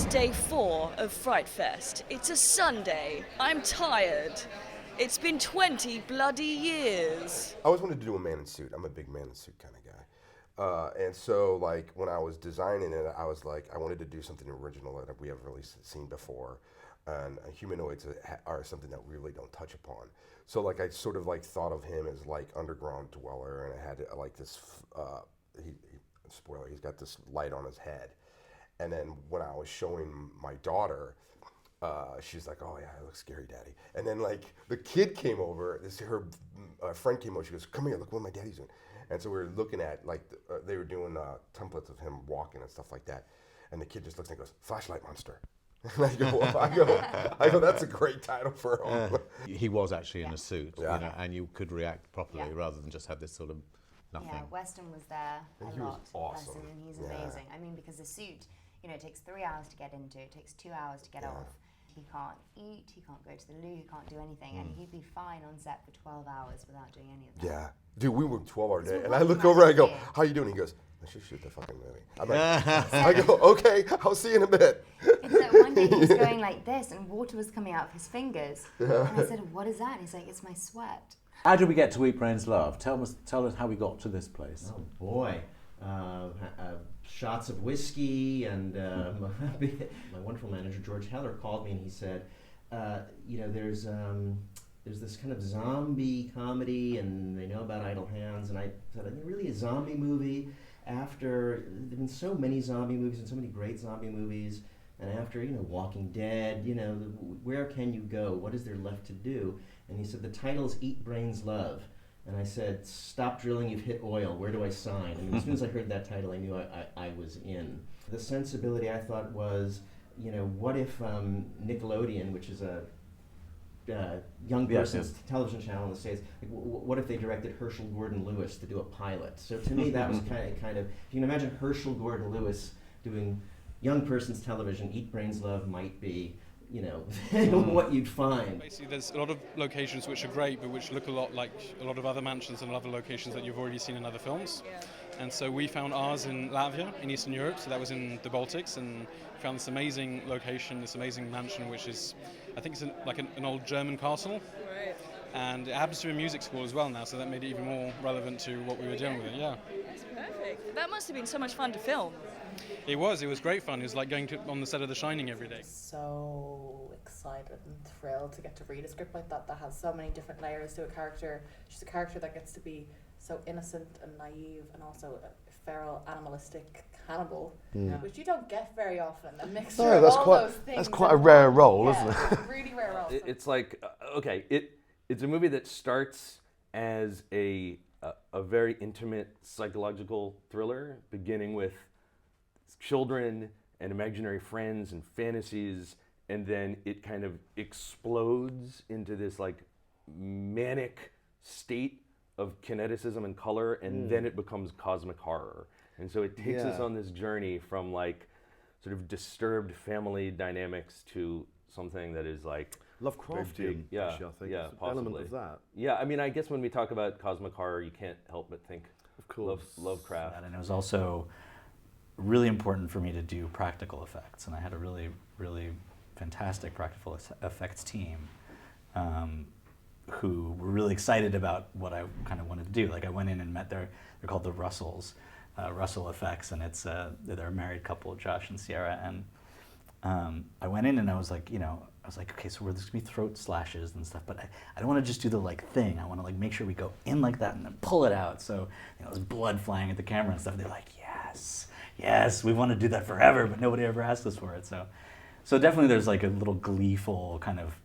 day 4 of Frightfest. It's a Sunday. I'm tired. It's been 20 bloody years. I always wanted to do a man in suit. I'm a big man in suit kind of guy. And so, like, when I was designing it, I was like, I wanted to do something original that we haven't really seen before. And humanoids are something that we really don't touch upon. So, like, I sort of, like, thought of him as, like, underground dweller, and I had, like, this, spoiler, he's got this light on his head. And then when I was showing my daughter, she's like, "Oh yeah, it looks scary, Daddy." And then like the kid came over. Her friend came over. She goes, "Come here, look what my daddy's doing." And so we were looking at like they were doing templates of him walking and stuff like that. And the kid just looks and goes, "Flashlight monster." And I go, that's a great title for him. He was actually in a suit, Yeah. you know, and you could react properly rather than just have this sort of nothing. Yeah, Weston was there And a he was lot. awesome. Weston, and he's Yeah. amazing. I mean, because the suit, you know, it takes 3 hours to get into, it takes 2 hours to get off. He can't eat, he can't go to the loo, he can't do anything, and he'd be fine on set for 12 hours without doing any of that. Yeah. Dude, we worked 12-hour day. So And I what look you over, I go, did- "How you doing?" He goes, "I should shoot the fucking movie." I'm like, I go, "Okay, I'll see you in a bit." It's like one day he was going like this, and water was coming out of his fingers. And I said, "What is that?" And he's like, "It's my sweat." How did we get to Eat Brains Love? Tell us how we got to this place. Oh boy, shots of whiskey, and my wonderful manager George Heller called me and he said, you know, there's this kind of zombie comedy, and they know about Idle Hands, and I said, "Is it really a zombie movie? After there've been so many zombie movies and so many great zombie movies, and after, you know, Walking Dead, you know, where can you go? What is there left to do?" And he said, "The title's Eat Brains Love." And I said, "Stop drilling, you've hit oil. Where do I sign?" I mean, as soon as I heard that title, I knew I was in. The sensibility, I thought, was, you know, what if Nickelodeon, which is a young person's television channel in the States, like, what if they directed Herschel Gordon Lewis to do a pilot? So to me, that was kind of, if you can imagine Herschel Gordon Lewis doing young person's television, Eat Brains Love might be, you know, what you'd find. Basically, there's a lot of locations which are great, but which look a lot like a lot of other mansions and other locations that you've already seen in other films. And so we found ours in Latvia, in Eastern Europe, so that was in the Baltics, and found this amazing location, this amazing mansion, which is, I think it's like an old German castle. Right. And it happens to be a music school as well now, so that made it even more relevant to what we were doing with it, yeah. That's perfect. That must have been so much fun to film. It was great fun. It was like going on the set of The Shining every day. So excited and thrilled to get to read a script like that has so many different layers to a character. She's a character that gets to be so innocent and naive, and also a feral, animalistic cannibal, which you don't get very often. A mixture of all those things. That's quite a rare role, isn't it? It's a really rare role. It's like, it's a movie that starts as a very intimate psychological thriller, beginning with children and imaginary friends and fantasies, and then it kind of explodes into this like manic state of kineticism and color, and then it becomes cosmic horror. And so it takes us on this journey from like sort of disturbed family dynamics to something that is like Lovecraftian, yeah, actually, I think. yeah, It's an possibly. element of that. Yeah, I mean, I guess when we talk about cosmic horror, you can't help but think Of course. Lovecraft. And it was also really important for me to do practical effects, and I had a really, really fantastic practical effects team who were really excited about what I kind of wanted to do. Like I went in and met they're called the Russells, Russell Effects, and it's they're a married couple, Josh and Sierra, and I went in and I was like, okay, so there's gonna be throat slashes and stuff, but I don't want to just do the like thing. I want to like make sure we go in like that and then pull it out. So there's blood flying at the camera and stuff. They're like, yes, we want to do that forever, but nobody ever asked us for it. So definitely there's like a little gleeful kind of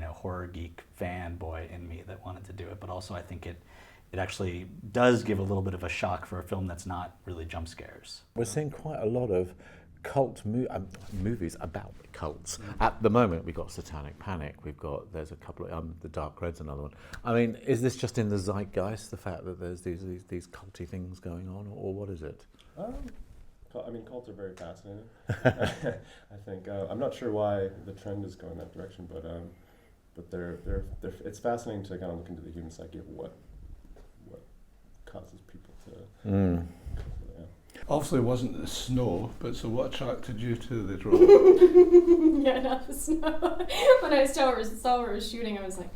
horror geek fanboy in me that wanted to do it, but also I think it actually does give a little bit of a shock for a film that's not really jump scares. We're seeing quite a lot of cult movies about cults. At the moment, we've got Satanic Panic. There's a couple of The Dark Red's another one. I mean, is this just in the zeitgeist, the fact that there's these culty things going on, or what is it? I mean, cults are very fascinating. I think I'm not sure why the trend is going that direction, but they're it's fascinating to kind of look into the human psyche of what causes people to. Obviously, it wasn't the snow, but so what attracted you to the drone? Yeah, not the snow. When I saw her shooting, I was like,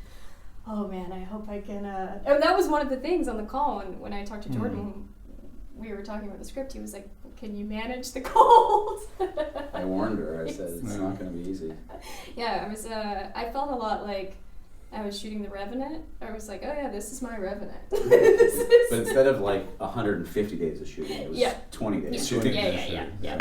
oh man, I hope I can. And that was one of the things on the call when I talked to Jordan. When we were talking about the script, he was like, can you manage the cold? I warned her. I said it's not going to be easy. Yeah, I was. I felt a lot like I was shooting The Revenant. I was like, oh yeah, this is my Revenant. But instead of like 150 days of shooting, it was 20 days shooting. Yeah.